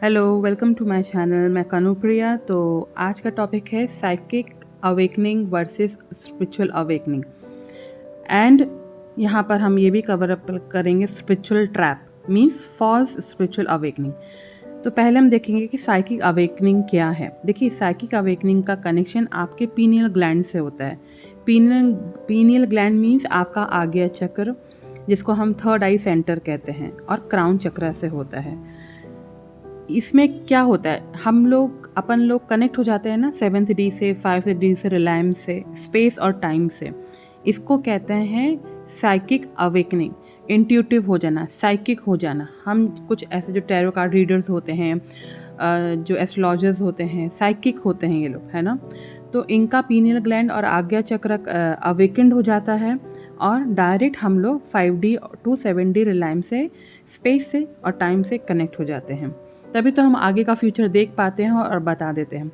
Hello, welcome to my channel. मैं कनुप्रिया। तो आज का टॉपिक है psychic awakening versus spiritual awakening. And यहाँ पर हम ये भी कवर अप करेंगे spiritual trap means false spiritual awakening. तो पहले हम देखेंगे कि साइकिक अवेकनिंग क्या है। देखिए, साइकिक अवेकनिंग का कनेक्शन आपके पीनियल ग्लैंड से होता है। पीनियल ग्लैंड मीन्स आपका आज्ञा चक्र, जिसको हम थर्ड आई सेंटर कहते हैं, और क्राउन चक्र से होता है। इसमें क्या होता है, अपन लोग कनेक्ट हो जाते हैं ना 7th डी से, 5th डी से, रिलायंस से, स्पेस और टाइम से। इसको कहते हैं साइकिक अवेकनिंग। इंट्यूटिव हो जाना, साइकिक हो जाना। हम कुछ ऐसे जो टैरो कार्ड रीडर्स होते हैं, जो एस्ट्रोलॉजर्स होते हैं, साइकिक होते हैं ये लोग, है ना। तो इनका पीनियल ग्लैंड और आज्ञा चक्र अवेकेंड हो जाता है और डायरेक्ट हम लोग 5D टू 7D रिलायम से, स्पेस से और टाइम से कनेक्ट हो जाते हैं। तभी तो हम आगे का फ्यूचर देख पाते हैं और बता देते हैं।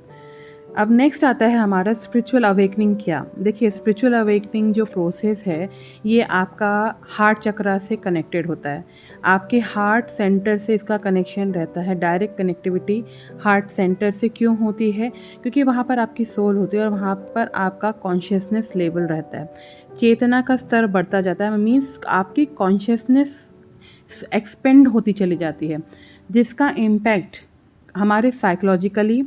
अब नेक्स्ट आता है हमारा स्पिरिचुअल अवेकनिंग। क्या, देखिए, स्पिरिचुअल अवेकनिंग जो प्रोसेस है ये आपका हार्ट चक्रा से कनेक्टेड होता है। आपके हार्ट सेंटर से इसका कनेक्शन रहता है। डायरेक्ट कनेक्टिविटी हार्ट सेंटर से क्यों होती है? क्योंकि वहाँ पर आपकी सोल होती है और वहाँ पर आपका कॉन्शियसनेस लेवल रहता है। चेतना का स्तर बढ़ता जाता है, मीन्स आपकी कॉन्शियसनेस एक्सपेंड होती चली जाती है, जिसका इम्पैक्ट हमारे साइकोलॉजिकली,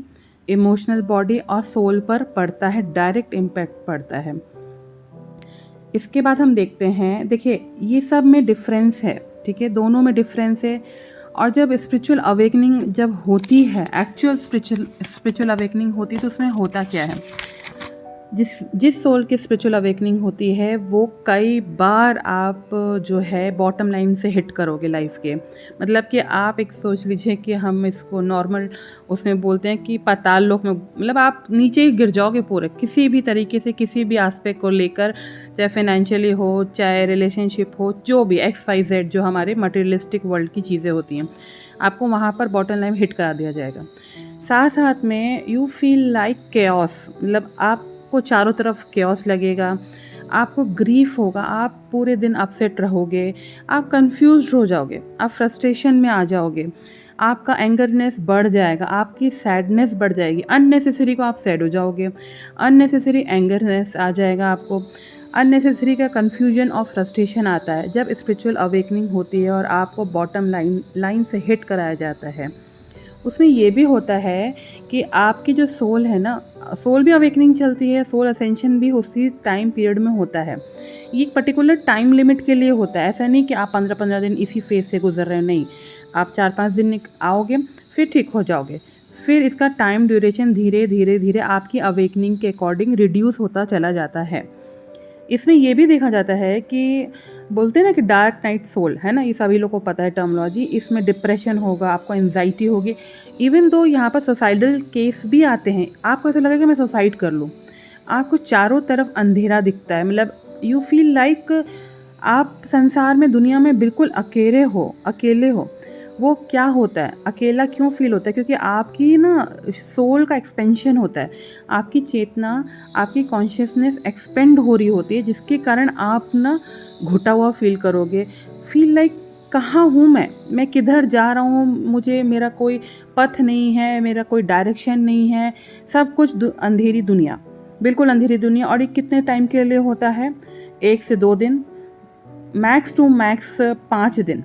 इमोशनल बॉडी और सोल पर पड़ता है। डायरेक्ट इम्पैक्ट पड़ता है। इसके बाद हम देखते हैं, देखिए ये सब में डिफरेंस है, ठीक है, दोनों में डिफरेंस है। और जब स्पिरिचुअल अवेकनिंग जब होती है, एक्चुअल स्पिरिचुअल अवेकनिंग होती है, तो उसमें होता क्या है, जिस सोल की स्पिरिचुअल अवेकनिंग होती है वो कई बार आप जो है बॉटम लाइन से हिट करोगे लाइफ के। मतलब कि आप एक सोच लीजिए कि हम इसको नॉर्मल उसमें बोलते हैं कि पाताल लोक में, मतलब आप नीचे ही गिर जाओगे पूरे, किसी भी तरीके से, किसी भी एस्पेक्ट को लेकर, चाहे फाइनेंशियली हो, चाहे रिलेशनशिप हो, जो भी XYZ जो हमारे मटेरियलिस्टिक वर्ल्ड की चीज़ें होती हैं, आपको वहाँ पर बॉटम लाइन हिट करा दिया जाएगा। साथ साथ में यू फील लाइक केओस, मतलब आपको चारों तरफ केओस लगेगा, आपको ग्रीफ होगा, आप पूरे दिन अपसेट रहोगे, आप कंफ्यूज्ड हो जाओगे, आप फ्रस्ट्रेशन में आ जाओगे, आपका एंगरनेस बढ़ जाएगा, आपकी सैडनेस बढ़ जाएगी। अननेसेसरी को आप सैड हो जाओगे, अननेसेसरी एंगरनेस आ जाएगा आपको, अननेसेसरी का कन्फ्यूजन और फ्रस्ट्रेशन आता है जब स्पिरिचुअल अवेकनिंग होती है और आपको बॉटम लाइन से हिट कराया जाता है। उसमें ये भी होता है कि आपकी जो सोल है ना, सोल भी अवेकनिंग चलती है, सोल असेंशन भी उसी टाइम पीरियड में होता है। ये एक पर्टिकुलर टाइम लिमिट के लिए होता है। ऐसा नहीं कि आप 15-15 दिन इसी फेज से गुजर रहे हैं, नहीं। आप 4-5 दिन आओगे, फिर ठीक हो जाओगे। फिर इसका टाइम ड्यूरेशन धीरे धीरे धीरे आपकी अवेकनिंग के अकॉर्डिंग रिड्यूस होता चला जाता है। इसमें ये भी देखा जाता है कि बोलते हैं ना कि डार्क नाइट सोल, है ना, ये सभी लोगों को पता है टर्मोलॉजी। इसमें डिप्रेशन होगा, आपको एंजाइटी होगी। इवन दो यहाँ पर सुसाइडल केस भी आते हैं, आपको ऐसा लगेगा कि मैं सुसाइड कर लूँ। आपको चारों तरफ अंधेरा दिखता है, मतलब यू फील लाइक आप संसार में, दुनिया में बिल्कुल अकेले हो। वो क्या होता है, अकेला क्यों फील होता है? क्योंकि आपकी ना सोल का एक्सपेंशन होता है, आपकी चेतना, आपकी कॉन्शियसनेस एक्सपेंड हो रही होती है, जिसके कारण आप ना घुटा हुआ फील करोगे। फील लाइक कहाँ हूँ मैं किधर जा रहा हूँ, मुझे, मेरा कोई पथ नहीं है, मेरा कोई डायरेक्शन नहीं है, सब कुछ अंधेरी दुनिया, बिल्कुल अंधेरी दुनिया। और ये कितने टाइम के लिए होता है? 1 से 2 दिन, मैक्स टू मैक्स 5 दिन।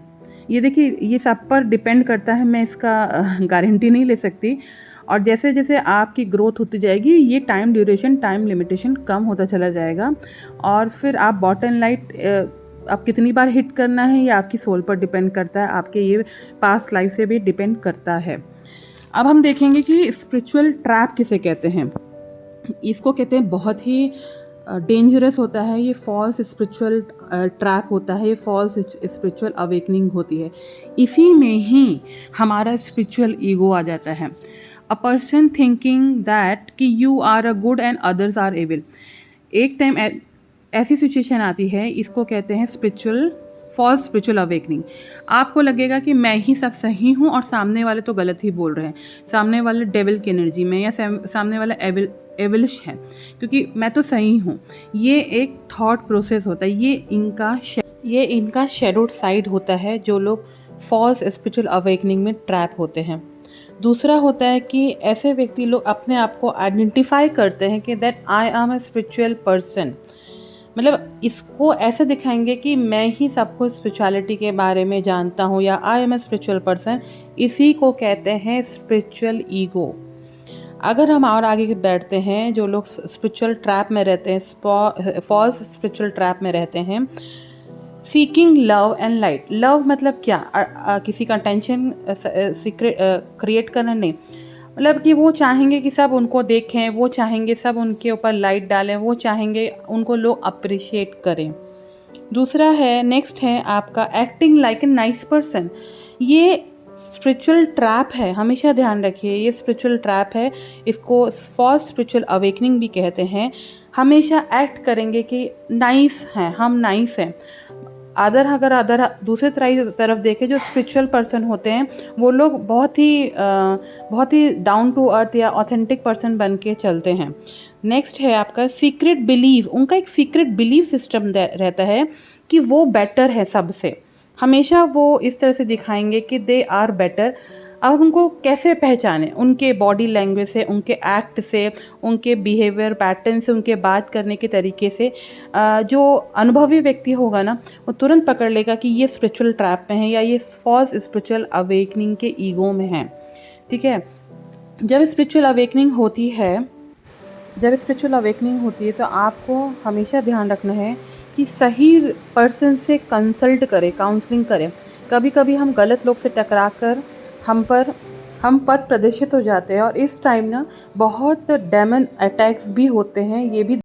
ये देखिए, ये सब पर डिपेंड करता है, मैं इसका गारंटी नहीं ले सकती। और जैसे जैसे आपकी ग्रोथ होती जाएगी, ये टाइम ड्यूरेशन, टाइम लिमिटेशन कम होता चला जाएगा। और फिर आप बॉटम लाइट आप कितनी बार हिट करना है, ये आपकी सोल पर डिपेंड करता है, आपके ये पास्ट लाइफ से भी डिपेंड करता है। अब हम देखेंगे कि स्पिरिचुअल ट्रैप किसे कहते हैं। इसको कहते हैं बहुत ही डेंजरस होता है, ये फॉल्स स्पिरिचुअल ट्रैप होता है, ये फॉल्स स्पिरिचुअल अवेकनिंग होती है। इसी में ही हमारा स्पिरिचुअल ईगो आ जाता है। अ पर्सन थिंकिंग दैट कि you are a good and others are evil. एक टाइम ऐसी सिचुएशन आती है, इसको कहते हैं फॉल्स स्पिरिचुअल अवेकनिंग। आपको लगेगा कि मैं ही सब सही हूँ और सामने वाले तो गलत ही बोल रहे हैं, सामने वाले डेविल की एनर्जी में, या सामने वाला एविलिश है, क्योंकि मैं तो सही हूँ। ये एक थॉट प्रोसेस होता है, ये इनका शेडोड साइड होता है, जो लोग फॉल्स स्पिरिचुअल अवेकनिंग में ट्रैप होते हैं। दूसरा होता है कि ऐसे व्यक्ति लोग अपने आप को आइडेंटिफाई करते हैं कि that I am a spiritual person, मतलब इसको ऐसे दिखाएंगे कि मैं ही सब कुछ स्पिरिचुअलिटी के बारे में जानता हूँ या I am a spiritual person. इसी को कहते हैं स्पिरिचुअल ईगो। अगर हम और आगे बैठते हैं, जो लोग स्पिरिचुअल ट्रैप में रहते हैं, फॉल्स स्पिरिचुअल ट्रैप में रहते हैं, seeking love and light. Love मतलब क्या? किसी का टेंशन सीक्रेट क्रिएट करना नहीं, मतलब कि वो चाहेंगे कि सब उनको देखें, वो चाहेंगे सब उनके ऊपर लाइट डालें, वो चाहेंगे उनको लोग अप्रिशिएट करें। दूसरा है, नेक्स्ट है आपका acting like a nice person. ये स्पिरिचुअल ट्रैप है, हमेशा ध्यान रखिए, ये स्पिरिचुअल ट्रैप है। इसको फॉल्स स्पिरिचुअल अवेकनिंग भी कहते हैं। हमेशा एक्ट करेंगे कि नाइस हैं, हम नाइस हैं। अगर दूसरे तरफ देखें, जो स्पिरिचुअल पर्सन होते हैं वो लोग बहुत ही डाउन टू अर्थ या ऑथेंटिक पर्सन बन के चलते हैं। नेक्स्ट है आपका सीक्रेट बिलीव। उनका एक सीक्रेट बिलीव सिस्टम रहता है कि वो बेटर है सबसे। हमेशा वो इस तरह से दिखाएंगे कि दे आर बेटर। अब उनको कैसे पहचानें? उनके बॉडी लैंग्वेज से, उनके एक्ट से, उनके बिहेवियर पैटर्न से, उनके बात करने के तरीके से। जो अनुभवी व्यक्ति होगा ना, वो तुरंत पकड़ लेगा कि ये स्पिरिचुअल ट्रैप में है या ये फॉल्स स्पिरिचुअल अवेकनिंग के ईगो में है। ठीक है। जब स्पिरिचुअल अवेकनिंग होती है तो आपको हमेशा ध्यान रखना है कि सही पर्सन से कंसल्ट करें, काउंसलिंग करें। कभी कभी हम गलत लोग से टकरा कर हम पथ प्रदर्शित हो जाते हैं, और इस टाइम ना बहुत डेमन अटैक्स भी होते हैं, ये भी